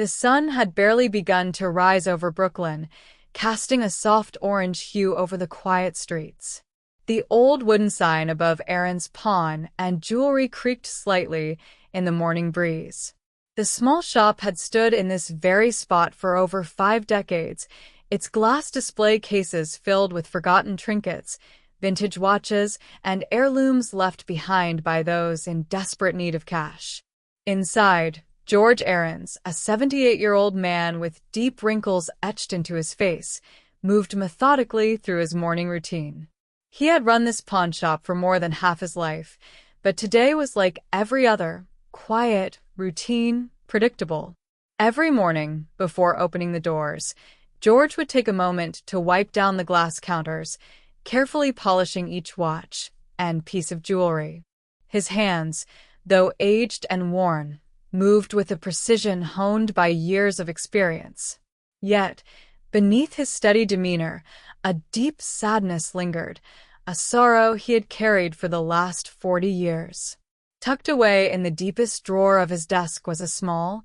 The sun had barely begun to rise over Brooklyn, casting a soft orange hue over the quiet streets. The old wooden sign above Aaron's pawn and jewelry creaked slightly in the morning breeze. The small shop had stood in this very spot for over 5 decades, its glass display cases filled with forgotten trinkets, vintage watches, and heirlooms left behind by those in desperate need of cash. Inside, George Aarons, a 78-year-old man with deep wrinkles etched into his face, moved methodically through his morning routine. He had run this pawn shop for more than half his life, but today was like every other, quiet, routine, predictable. Every morning, before opening the doors, George would take a moment to wipe down the glass counters, carefully polishing each watch and piece of jewelry. His hands, though aged and worn, moved with a precision honed by years of experience. Yet, beneath his steady demeanor, a deep sadness lingered, a sorrow he had carried for the last 40 years. Tucked away in the deepest drawer of his desk was a small,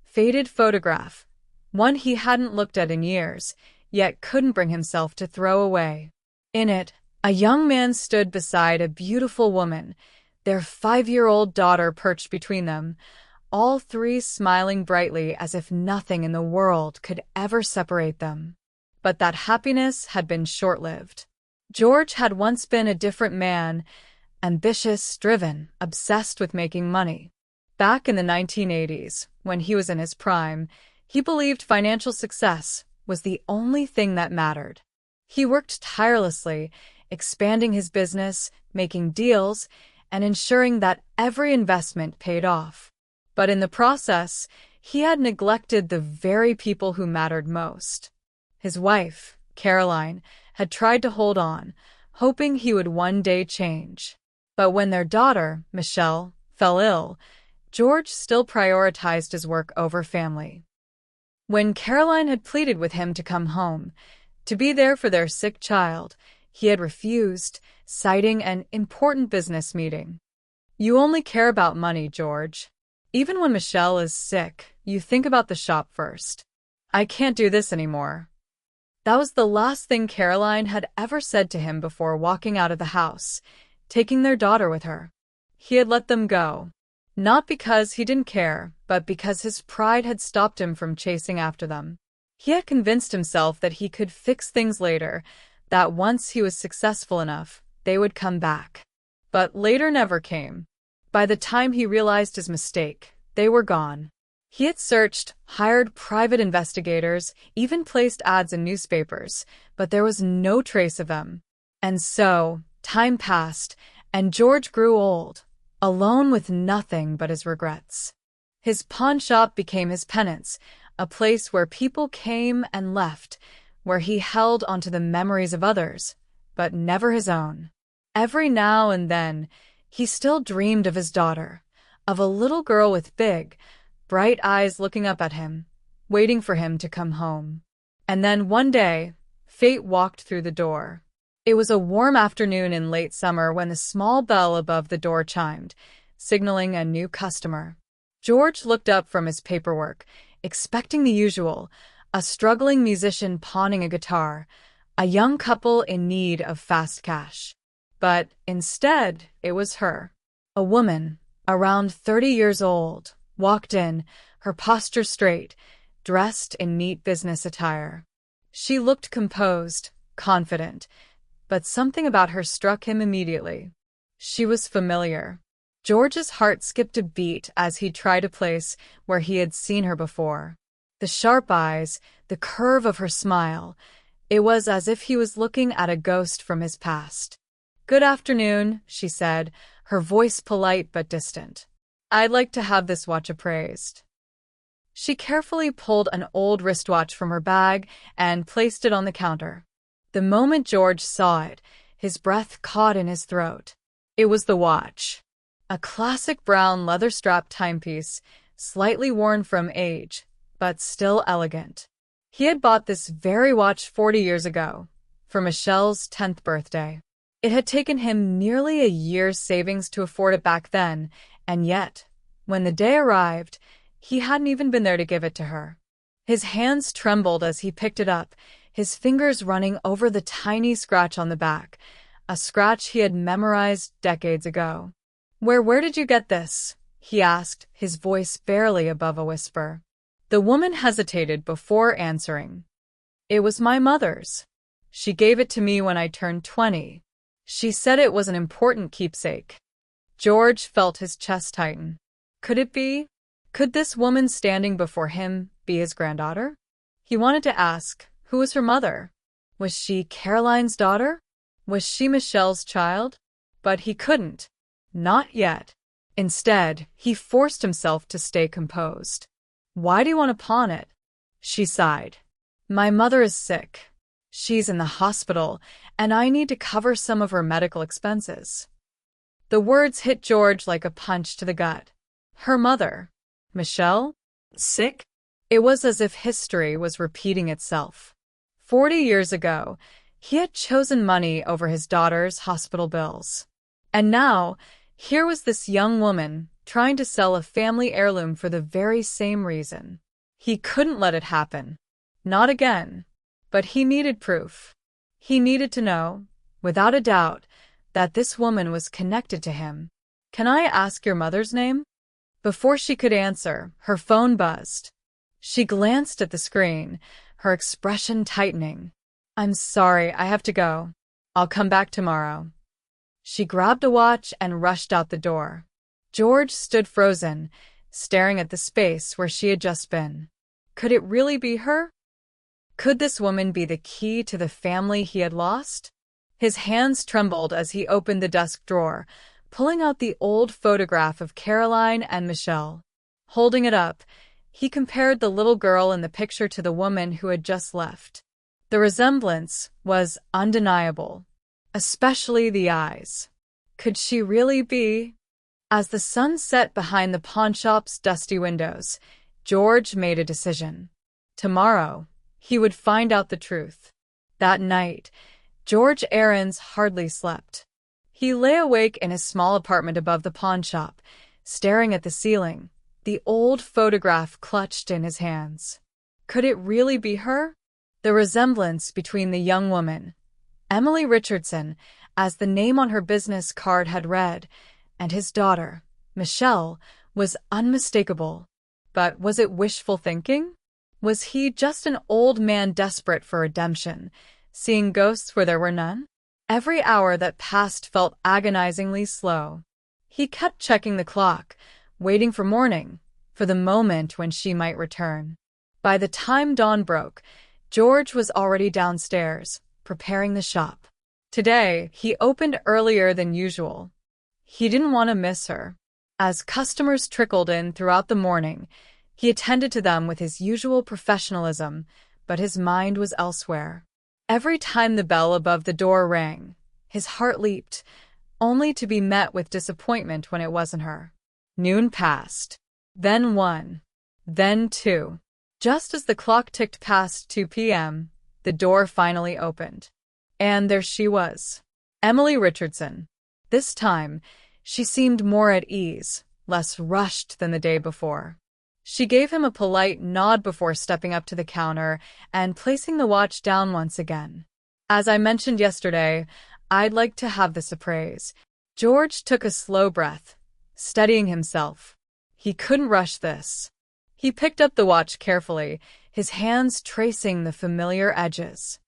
faded photograph, one he hadn't looked at in years, yet couldn't bring himself to throw away. In it, a young man stood beside a beautiful woman, their 5-year-old daughter perched between them, all three smiling brightly as if nothing in the world could ever separate them. But that happiness had been short-lived. George had once been a different man, ambitious, driven, obsessed with making money. Back in the 1980s, when he was in his prime, he believed financial success was the only thing that mattered. He worked tirelessly, expanding his business, making deals, and ensuring that every investment paid off. But in the process, he had neglected the very people who mattered most. His wife, Caroline, had tried to hold on, hoping he would one day change. But when their daughter, Michelle, fell ill, George still prioritized his work over family. When Caroline had pleaded with him to come home, to be there for their sick child, he had refused, citing an important business meeting. "You only care about money, George. Even when Michelle is sick, you think about the shop first. I can't do this anymore." That was the last thing Caroline had ever said to him before walking out of the house, taking their daughter with her. He had let them go, not because he didn't care, but because his pride had stopped him from chasing after them. He had convinced himself that he could fix things later, that once he was successful enough, they would come back. But later never came. By the time he realized his mistake, they were gone. He had searched, hired private investigators, even placed ads in newspapers, but there was no trace of them. And so, time passed, and George grew old, alone with nothing but his regrets. His pawn shop became his penance, a place where people came and left, where he held onto the memories of others, but never his own. Every now and then, he still dreamed of his daughter, of a little girl with big, bright eyes looking up at him, waiting for him to come home. And then one day, fate walked through the door. It was a warm afternoon in late summer when the small bell above the door chimed, signaling a new customer. George looked up from his paperwork, expecting the usual, a struggling musician pawning a guitar, a young couple in need of fast cash. But instead, it was her. A woman, around 30 years old, walked in, her posture straight, dressed in neat business attire. She looked composed, confident, but something about her struck him immediately. She was familiar. George's heart skipped a beat as he tried a place where he had seen her before. The sharp eyes, the curve of her smile, it was as if he was looking at a ghost from his past. "Good afternoon," she said, her voice polite but distant. "I'd like to have this watch appraised." She carefully pulled an old wristwatch from her bag and placed it on the counter. The moment George saw it, his breath caught in his throat. It was the watch. A classic brown leather-strapped timepiece, slightly worn from age, but still elegant. He had bought this very watch 40 years ago, for Michelle's 10th birthday. It had taken him nearly a year's savings to afford it back then, and yet, when the day arrived, He hadn't even been there to give it to her. His hands trembled as he picked it up, his fingers running over the tiny scratch on the back, a scratch he had memorized decades ago. Where did you get this?" he asked, his voice barely above a whisper. The woman hesitated before answering. "It was my mother's. She gave it to me when I turned 20. She said it was an important keepsake." George felt his chest tighten. Could it be? Could this woman standing before him be his granddaughter? He wanted to ask, who was her mother? Was she Caroline's daughter? Was she Michelle's child? But he couldn't. Not yet. Instead, he forced himself to stay composed. "Why do you want to pawn it?" She sighed. "My mother is sick. She's in the hospital, and I need to cover some of her medical expenses." The words hit George like a punch to the gut. Her mother, Michelle, sick? It was as if history was repeating itself. 40 years ago, he had chosen money over his daughter's hospital bills. And now, here was this young woman trying to sell a family heirloom for the very same reason. He couldn't let it happen. Not again. But he needed proof. He needed to know, without a doubt, that this woman was connected to him. "Can I ask your mother's name?" Before she could answer, her phone buzzed. She glanced at the screen, her expression tightening. "I'm sorry, I have to go. I'll come back tomorrow." She grabbed a watch and rushed out the door. George stood frozen, staring at the space where she had just been. Could it really be her? Could this woman be the key to the family he had lost? His hands trembled as he opened the desk drawer, pulling out the old photograph of Caroline and Michelle. Holding it up, he compared the little girl in the picture to the woman who had just left. The resemblance was undeniable, especially the eyes. Could she really be? As the sun set behind the pawnshop's dusty windows, George made a decision. Tomorrow, he would find out the truth. That night, George Aarons hardly slept. He lay awake in his small apartment above the pawnshop, staring at the ceiling, the old photograph clutched in his hands. Could it really be her? The resemblance between the young woman, Emily Richardson, as the name on her business card had read, and his daughter, Michelle, was unmistakable. But was it wishful thinking? Was he just an old man desperate for redemption, seeing ghosts where there were none? Every hour that passed felt agonizingly slow. He kept checking the clock, waiting for morning, for the moment when she might return. By the time dawn broke, George was already downstairs, preparing the shop. Today, he opened earlier than usual. He didn't want to miss her. As customers trickled in throughout the morning, he attended to them with his usual professionalism, but his mind was elsewhere. Every time the bell above the door rang, his heart leaped, only to be met with disappointment when it wasn't her. Noon passed. Then 1. Then 2. Just as the clock ticked past 2 p.m., the door finally opened. And there she was, Emily Richardson. This time, she seemed more at ease, less rushed than the day before. She gave him a polite nod before stepping up to the counter and placing the watch down once again. "As I mentioned yesterday, I'd like to have this appraised." George took a slow breath, steadying himself. He couldn't rush this. He picked up the watch carefully, his hands tracing the familiar edges.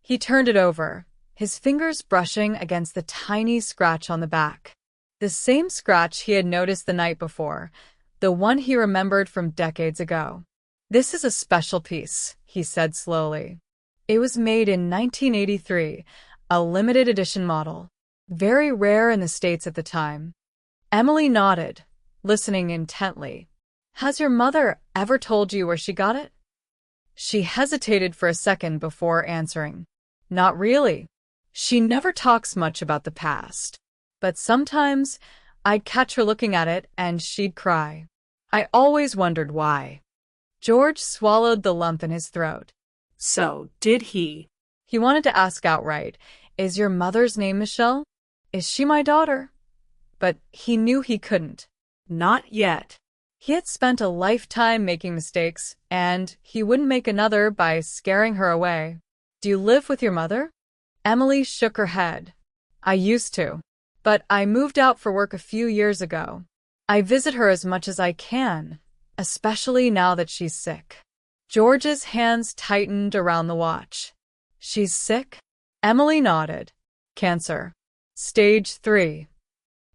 He turned it over, his fingers brushing against the tiny scratch on the back. The same scratch he had noticed the night before, the one he remembered from decades ago. "This is a special piece," he said slowly. "It was made in 1983, a limited edition model. Very rare in the States at the time." Emily nodded, listening intently. "Has your mother ever told you where she got it?" She hesitated for a second before answering. "Not really. She never talks much about the past. But sometimes I'd catch her looking at it and she'd cry. I always wondered why." George swallowed the lump in his throat. "So, did he?" He wanted to ask outright, "Is your mother's name Michelle? Is she my daughter?" But he knew he couldn't. Not yet. He had spent a lifetime making mistakes, and he wouldn't make another by scaring her away. Do you live with your mother? Emily shook her head. I used to. But I moved out for work a few years ago. I visit her as much as I can, especially now that she's sick. George's hands tightened around the watch. She's sick? Emily nodded. Cancer. Stage 3.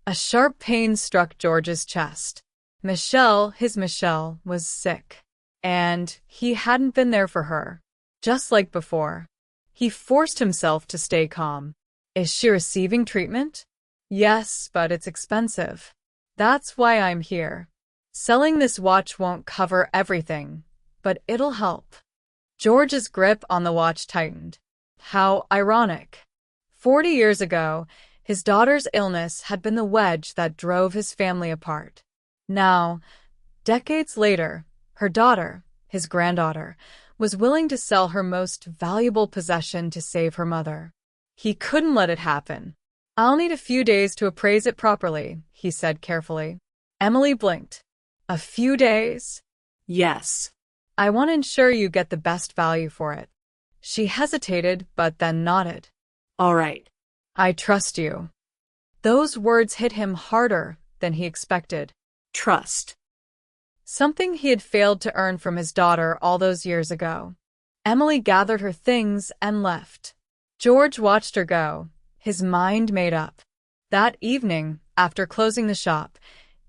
A sharp pain struck George's chest. His Michelle, was sick. And he hadn't been there for her. Just like before. He forced himself to stay calm. Is she receiving treatment? Yes, but it's expensive. That's why I'm here. Selling this watch won't cover everything, but it'll help. George's grip on the watch tightened. How ironic. 40 years ago, his daughter's illness had been the wedge that drove his family apart. Now, decades later, her daughter, his granddaughter, was willing to sell her most valuable possession to save her mother. He couldn't let it happen. I'll need a few days to appraise it properly, he said carefully. Emily blinked. A few days? Yes. I want to ensure you get the best value for it. She hesitated, but then nodded. All right. I trust you. Those words hit him harder than he expected. Trust. Something he had failed to earn from his daughter all those years ago. Emily gathered her things and left. George watched her go, his mind made up. That evening, after closing the shop,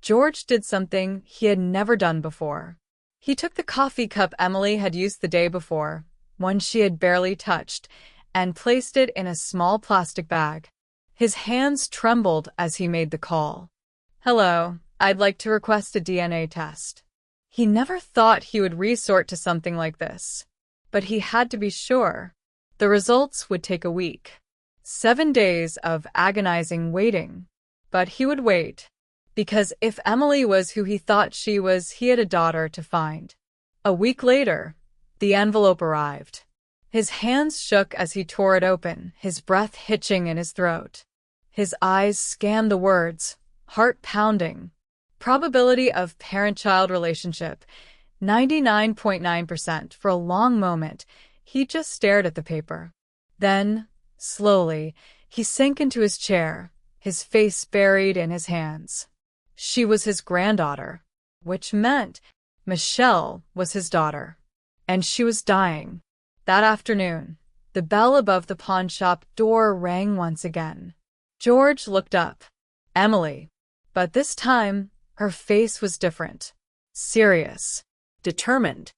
George did something he had never done before. He took the coffee cup Emily had used the day before, one she had barely touched, and placed it in a small plastic bag. His hands trembled as he made the call. Hello, I'd like to request a DNA test. He never thought he would resort to something like this. But he had to be sure. The results would take a week. 7 days of agonizing waiting. But he would wait. Because if Emily was who he thought she was, he had a daughter to find. A week later, the envelope arrived. His hands shook as he tore it open, his breath hitching in his throat. His eyes scanned the words, heart pounding. Probability of parent-child relationship, 99.9%. For a long moment, he just stared at the paper. Then, slowly, he sank into his chair, his face buried in his hands. She was his granddaughter, which meant Michelle was his daughter. And she was dying. That afternoon, the bell above the pawn shop door rang once again. George looked up. Emily. But this time, her face was different. Serious. Determined.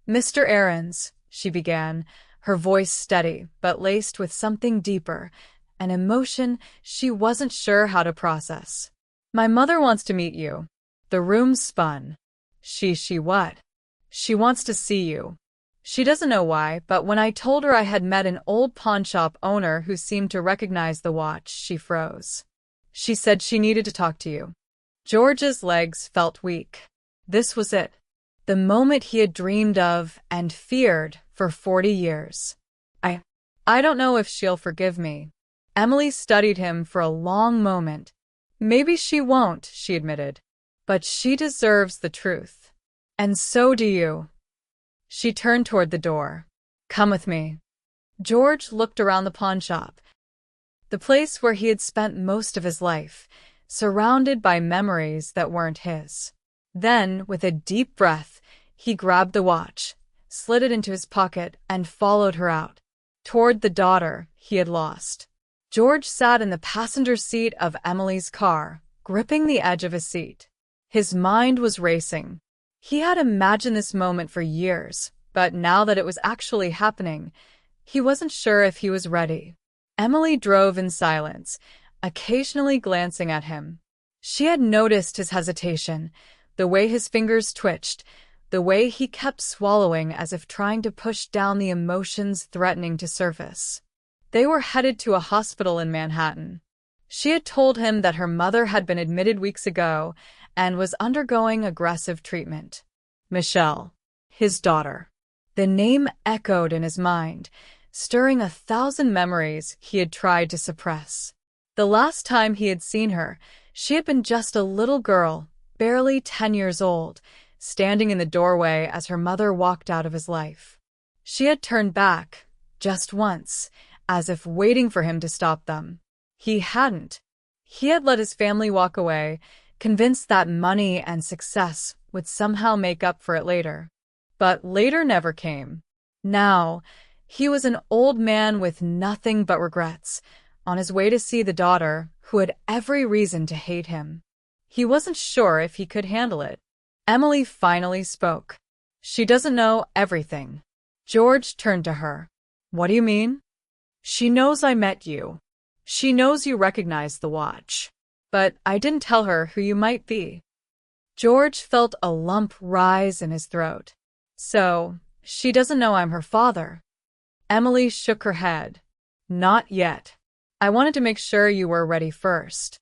Mr. Ahrens, she began, her voice steady but laced with something deeper, an emotion she wasn't sure how to process. My mother wants to meet you. The room spun. She what? She wants to see you. She doesn't know why, but when I told her I had met an old pawnshop owner who seemed to recognize the watch, she froze. She said she needed to talk to you. George's legs felt weak. This was it. The moment he had dreamed of and feared for 40 years. I don't know if she'll forgive me. Emily studied him for a long moment. Maybe she won't, she admitted. But she deserves the truth. And so do you. She turned toward the door. Come with me. George looked around the pawn shop. The place where he had spent most of his life, surrounded by memories that weren't his. Then, with a deep breath, he grabbed the watch, slid it into his pocket, and followed her out, toward the daughter he had lost. George sat in the passenger seat of Emily's car, gripping the edge of his seat. His mind was racing. He had imagined this moment for years, but now that it was actually happening, he wasn't sure if he was ready. Emily drove in silence, occasionally glancing at him. She had noticed his hesitation, the way his fingers twitched, the way he kept swallowing as if trying to push down the emotions threatening to surface. They were headed to a hospital in Manhattan. She had told him that her mother had been admitted weeks ago and was undergoing aggressive treatment. Michelle, his daughter. The name echoed in his mind, stirring 1,000 memories he had tried to suppress. The last time he had seen her, she had been just a little girl, barely 10 years old, standing in the doorway as her mother walked out of his life. She had turned back, just once, as if waiting for him to stop them. He hadn't. He had let his family walk away, convinced that money and success would somehow make up for it later. But later never came. Now, he was an old man with nothing but regrets, on his way to see the daughter who had every reason to hate him. He wasn't sure if he could handle it. Emily finally spoke. She doesn't know everything. George turned to her. What do you mean? She knows I met you. She knows you recognize the watch. But I didn't tell her who you might be. George felt a lump rise in his throat. So, she doesn't know I'm her father. Emily shook her head. Not yet. I wanted to make sure you were ready first.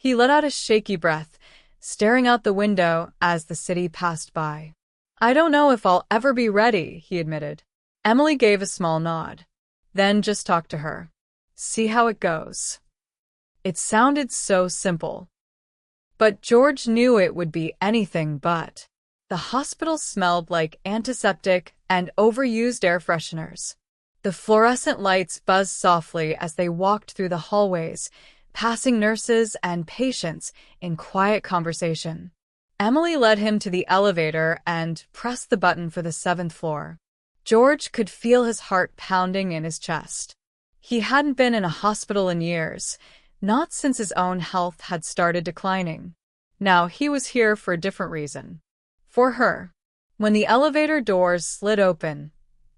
He let out a shaky breath, staring out the window as the city passed by. I don't know if I'll ever be ready, he admitted. Emily gave a small nod. Then just talk to her. See how it goes. It sounded so simple. But George knew it would be anything but. The hospital smelled like antiseptic and overused air fresheners. The fluorescent lights buzzed softly as they walked through the hallways, passing nurses and patients in quiet conversation. Emily led him to the elevator and pressed the button for the 7th floor. George could feel his heart pounding in his chest. He hadn't been in a hospital in years, not since his own health had started declining. Now he was here for a different reason. For her. When the elevator doors slid open,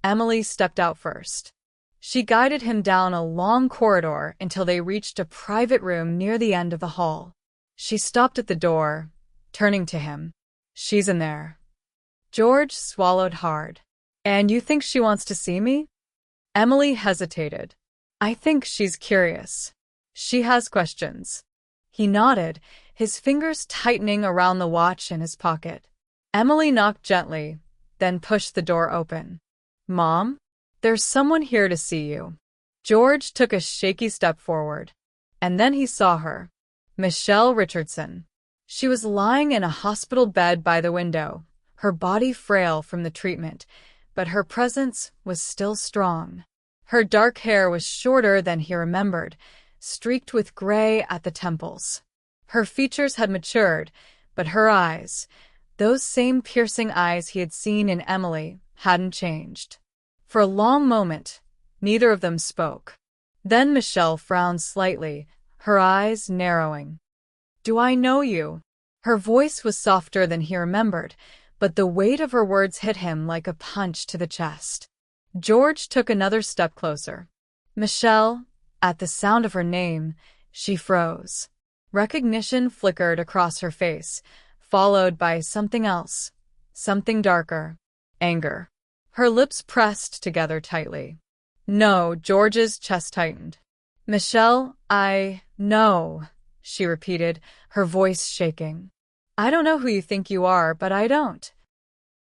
Emily stepped out first. She guided him down a long corridor until they reached a private room near the end of the hall. She stopped at the door, turning to him. She's in there. George swallowed hard. And you think she wants to see me? Emily hesitated. I think she's curious. She has questions. He nodded, his fingers tightening around the watch in his pocket. Emily knocked gently, then pushed the door open. Mom? There's someone here to see you. George took a shaky step forward. And then he saw her. Michelle Richardson. She was lying in a hospital bed by the window, her body frail from the treatment, but her presence was still strong. Her dark hair was shorter than he remembered, streaked with gray at the temples. Her features had matured, but her eyes, those same piercing eyes he had seen in Emily, hadn't changed. For a long moment, neither of them spoke. Then Michelle frowned slightly, her eyes narrowing. Do I know you? Her voice was softer than he remembered, but the weight of her words hit him like a punch to the chest. George took another step closer. Michelle, at the sound of her name, she froze. Recognition flickered across her face, followed by something else, something darker, anger. Her lips pressed together tightly. No, George's chest tightened. Michelle, I know, she repeated, her voice shaking. I don't know who you think you are, but I don't.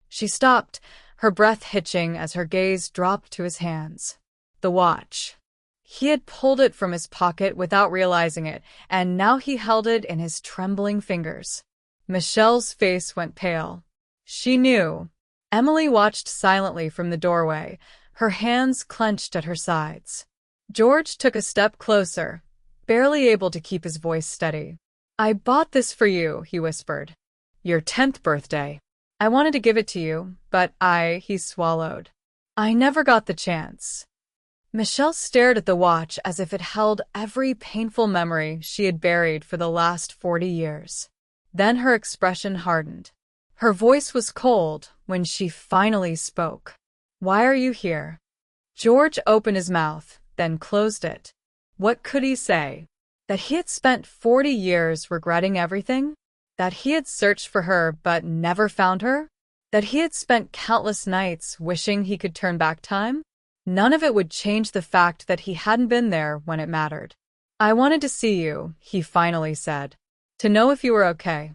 She stopped, her breath hitching as her gaze dropped to his hands. The watch. He had pulled it from his pocket without realizing it, and now he held it in his trembling fingers. Michelle's face went pale. She knew. Emily watched silently from the doorway, her hands clenched at her sides. George took a step closer, barely able to keep his voice steady. I bought this for you, he whispered. Your 10th birthday. I wanted to give it to you, but he swallowed. I never got the chance. Michelle stared at the watch as if it held every painful memory she had buried for the last 40 years. Then her expression hardened. Her voice was cold when she finally spoke. Why are you here? George opened his mouth, then closed it. What could he say? That he had spent 40 years regretting everything? That he had searched for her but never found her? That he had spent countless nights wishing he could turn back time? None of it would change the fact that he hadn't been there when it mattered. I wanted to see you, he finally said. To know if you were okay.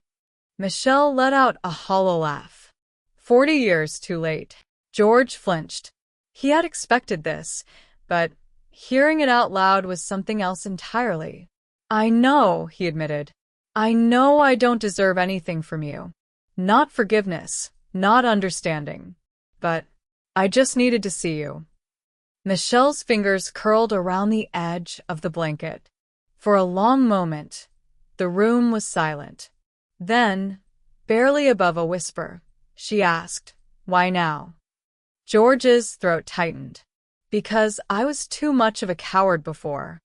Michelle let out a hollow laugh. 40 years too late. George flinched. He had expected this, but hearing it out loud was something else entirely. I know, he admitted. I know I don't deserve anything from you. Not forgiveness, not understanding. But I just needed to see you. Michelle's fingers curled around the edge of the blanket. For a long moment, the room was silent. Then, barely above a whisper, she asked, "Why now?" George's throat tightened. "Because I was too much of a coward before."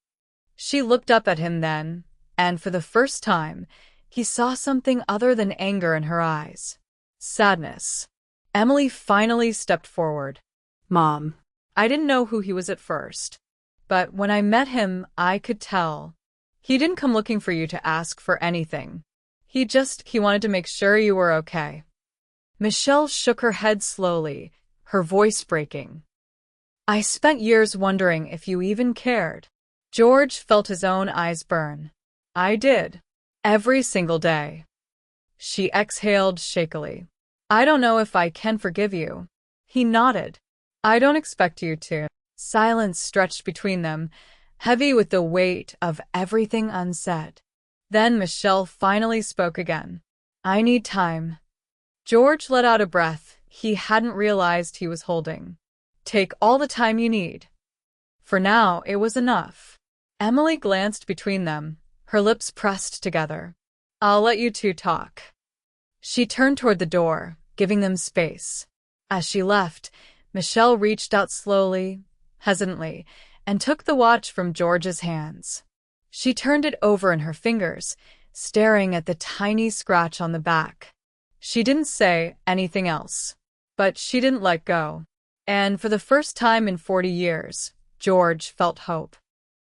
She looked up at him then, and for the first time, he saw something other than anger in her eyes. Sadness. Emily finally stepped forward. "Mom, I didn't know who he was at first. But when I met him, I could tell. He didn't come looking for you to ask for anything. He wanted to make sure you were okay." Michelle shook her head slowly, her voice breaking. "I spent years wondering if you even cared." George felt his own eyes burn. "I did. Every single day." She exhaled shakily. "I don't know if I can forgive you." He nodded. "I don't expect you to." Silence stretched between them, heavy with the weight of everything unsaid. Then Michelle finally spoke again. "I need time." George let out a breath he hadn't realized he was holding. "Take all the time you need." For now, it was enough. Emily glanced between them, her lips pressed together. "I'll let you two talk." She turned toward the door, giving them space. As she left, Michelle reached out slowly, hesitantly, and took the watch from George's hands. She turned it over in her fingers, staring at the tiny scratch on the back. She didn't say anything else, but she didn't let go. And for the first time in 40 years, George felt hope.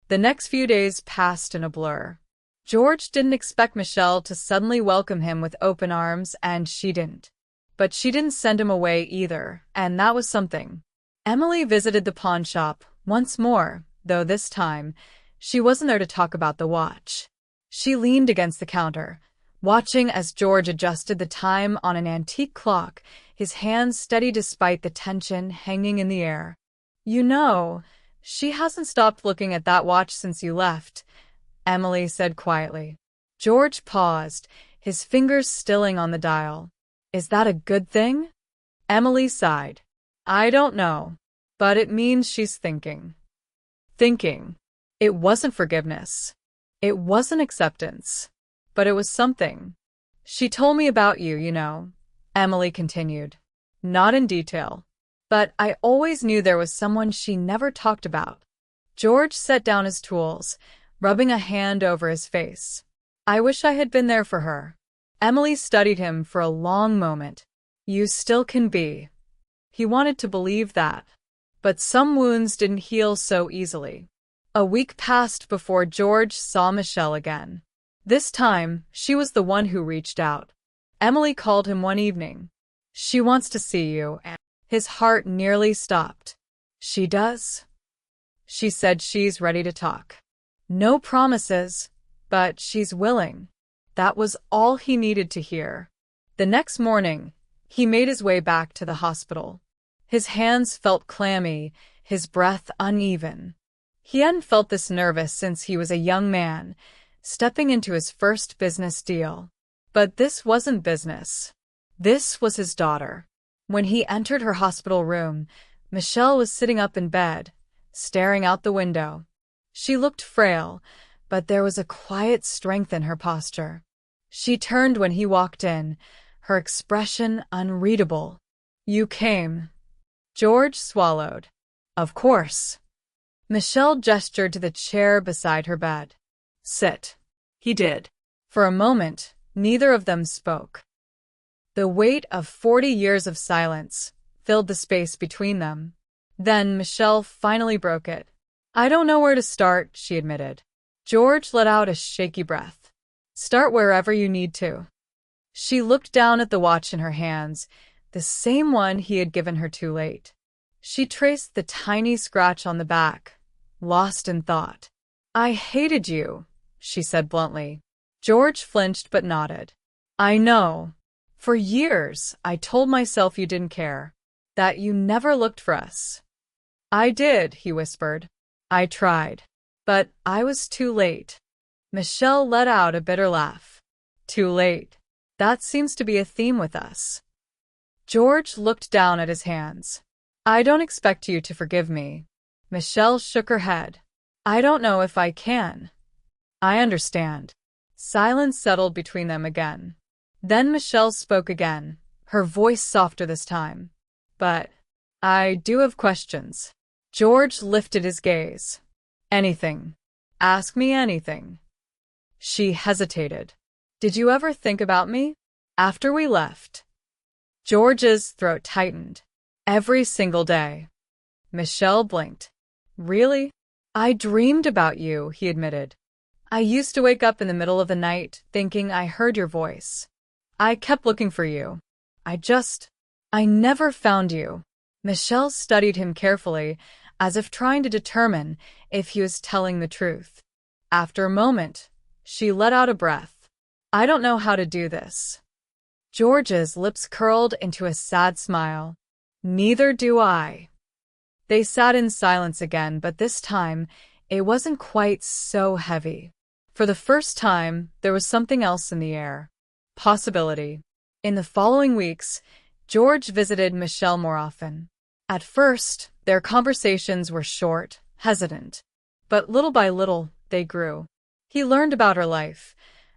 The next few days passed in a blur. George didn't expect Michelle to suddenly welcome him with open arms, and she didn't. But she didn't send him away either, and that was something. Emily visited the pawn shop once more, though this time, she wasn't there to talk about the watch. She leaned against the counter, watching as George adjusted the time on an antique clock, his hands steady despite the tension hanging in the air. "You know, she hasn't stopped looking at that watch since you left," Emily said quietly. George paused, his fingers stilling on the dial. "Is that a good thing?" Emily sighed. "I don't know, but it means she's thinking." Thinking. It wasn't forgiveness. It wasn't acceptance. But it was something. "She told me about you, you know," Emily continued. "Not in detail. But I always knew there was someone she never talked about." George set down his tools, rubbing a hand over his face. "I wish I had been there for her." Emily studied him for a long moment. "You still can be." He wanted to believe that. But some wounds didn't heal so easily. A week passed before George saw Michelle again. This time, she was the one who reached out. Emily called him one evening. "She wants to see you," and his heart nearly stopped. "She does?" She said she's ready to talk. No promises, but she's willing. That was all he needed to hear. The next morning, he made his way back to the hospital. His hands felt clammy, his breath uneven. He hadn't felt this nervous since he was a young man, stepping into his first business deal. But this wasn't business. This was his daughter. When he entered her hospital room, Michelle was sitting up in bed, staring out the window. She looked frail, but there was a quiet strength in her posture. She turned when he walked in, her expression unreadable. "You came." George swallowed. "Of course." Michelle gestured to the chair beside her bed. "Sit." He did. For a moment, neither of them spoke. The weight of 40 years of silence filled the space between them. Then Michelle finally broke it. "I don't know where to start," she admitted. George let out a shaky breath. "Start wherever you need to." She looked down at the watch in her hands, the same one he had given her too late. She traced the tiny scratch on the back, lost in thought. "I hated you," she said bluntly. George flinched but nodded. "I know. For years, I told myself you didn't care, that you never looked for us." "I did," he whispered. "I tried. But I was too late." Michelle let out a bitter laugh. Too late. That seems to be a theme with us. George looked down at his hands. I don't expect you to forgive me. Michelle shook her head. I don't know if I can. I understand. Silence settled between them again. Then Michelle spoke again, her voice softer this time. But I do have questions. George lifted his gaze. Anything. Ask me anything. She hesitated. Did you ever think about me? After we left. George's throat tightened. Every single day. Michelle blinked. Really? I dreamed about you, he admitted. I used to wake up in the middle of the night thinking I heard your voice. I kept looking for you. I never found you. Michelle studied him carefully, as if trying to determine if he was telling the truth. After a moment, she let out a breath. I don't know how to do this. George's lips curled into a sad smile. Neither do I. They sat in silence again, but this time, it wasn't quite so heavy. For the first time, there was something else in the air. Possibility. In the following weeks, George visited Michelle more often. At first, their conversations were short, hesitant. But little by little, they grew. He learned about her life,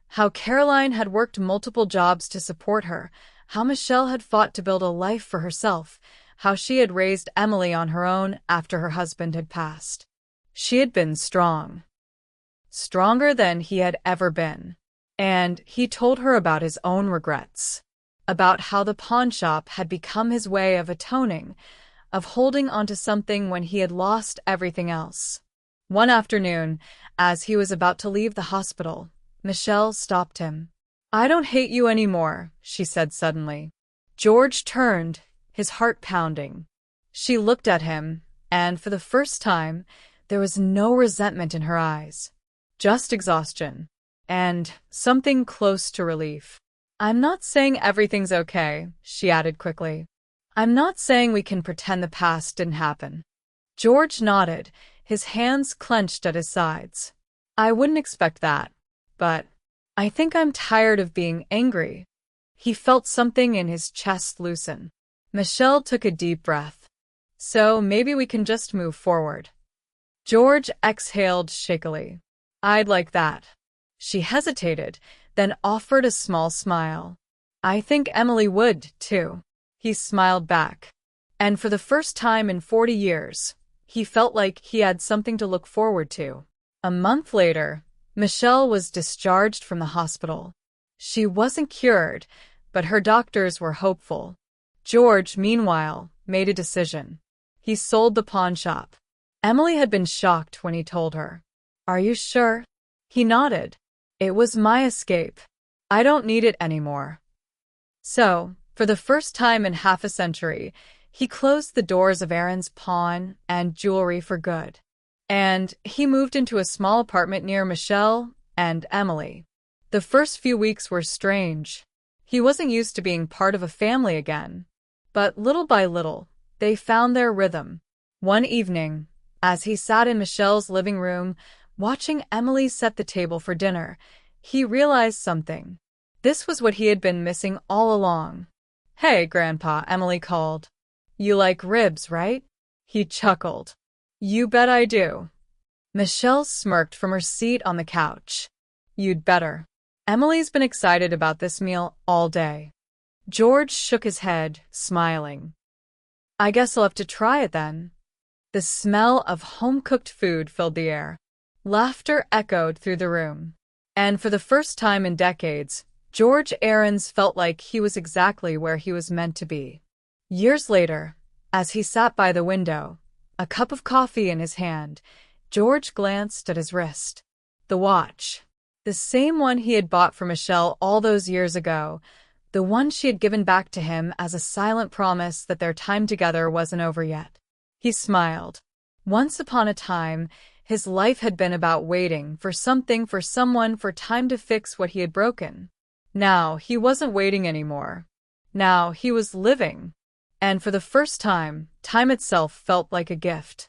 how Caroline had worked multiple jobs to support her, how Michelle had fought to build a life for herself, how she had raised Emily on her own after her husband had passed. She had been strong. Stronger than he had ever been. And he told her about his own regrets, about how the pawn shop had become his way of atoning, of holding onto something when he had lost everything else. One afternoon, as he was about to leave the hospital, Michelle stopped him. I don't hate you anymore, she said suddenly. George turned, his heart pounding. She looked at him, and for the first time, there was no resentment in her eyes. Just exhaustion. And something close to relief. I'm not saying everything's okay, she added quickly. I'm not saying we can pretend the past didn't happen. George nodded, his hands clenched at his sides. I wouldn't expect that. But I think I'm tired of being angry. He felt something in his chest loosen. Michelle took a deep breath. So maybe we can just move forward. George exhaled shakily. I'd like that. She hesitated, then offered a small smile. I think Emily would, too. He smiled back. And for the first time in 40 years, he felt like he had something to look forward to. A month later, Michelle was discharged from the hospital. She wasn't cured, but her doctors were hopeful. George, meanwhile, made a decision. He sold the pawn shop. Emily had been shocked when he told her. Are you sure? He nodded. It was my escape. I don't need it anymore. So, for the first time in half a century, he closed the doors of Aaron's pawn and jewelry for good. And he moved into a small apartment near Michelle and Emily. The first few weeks were strange. He wasn't used to being part of a family again. But little by little, they found their rhythm. One evening, as he sat in Michelle's living room, watching Emily set the table for dinner, he realized something. This was what he had been missing all along. Hey, Grandpa, Emily called. You like ribs, right? He chuckled. You bet I do. Michelle smirked from her seat on the couch. You'd better. Emily's been excited about this meal all day. George shook his head, smiling. I guess I'll have to try it then. The smell of home-cooked food filled the air. Laughter echoed through the room. And for the first time in decades, George Aarons felt like he was exactly where he was meant to be. Years later, as he sat by the window, a cup of coffee in his hand, George glanced at his wrist. The watch. The same one he had bought for Michelle all those years ago, the one she had given back to him as a silent promise that their time together wasn't over yet. He smiled. Once upon a time, his life had been about waiting for something, for someone, for time to fix what he had broken. Now, he wasn't waiting anymore. Now, he was living. And for the first time, time itself felt like a gift.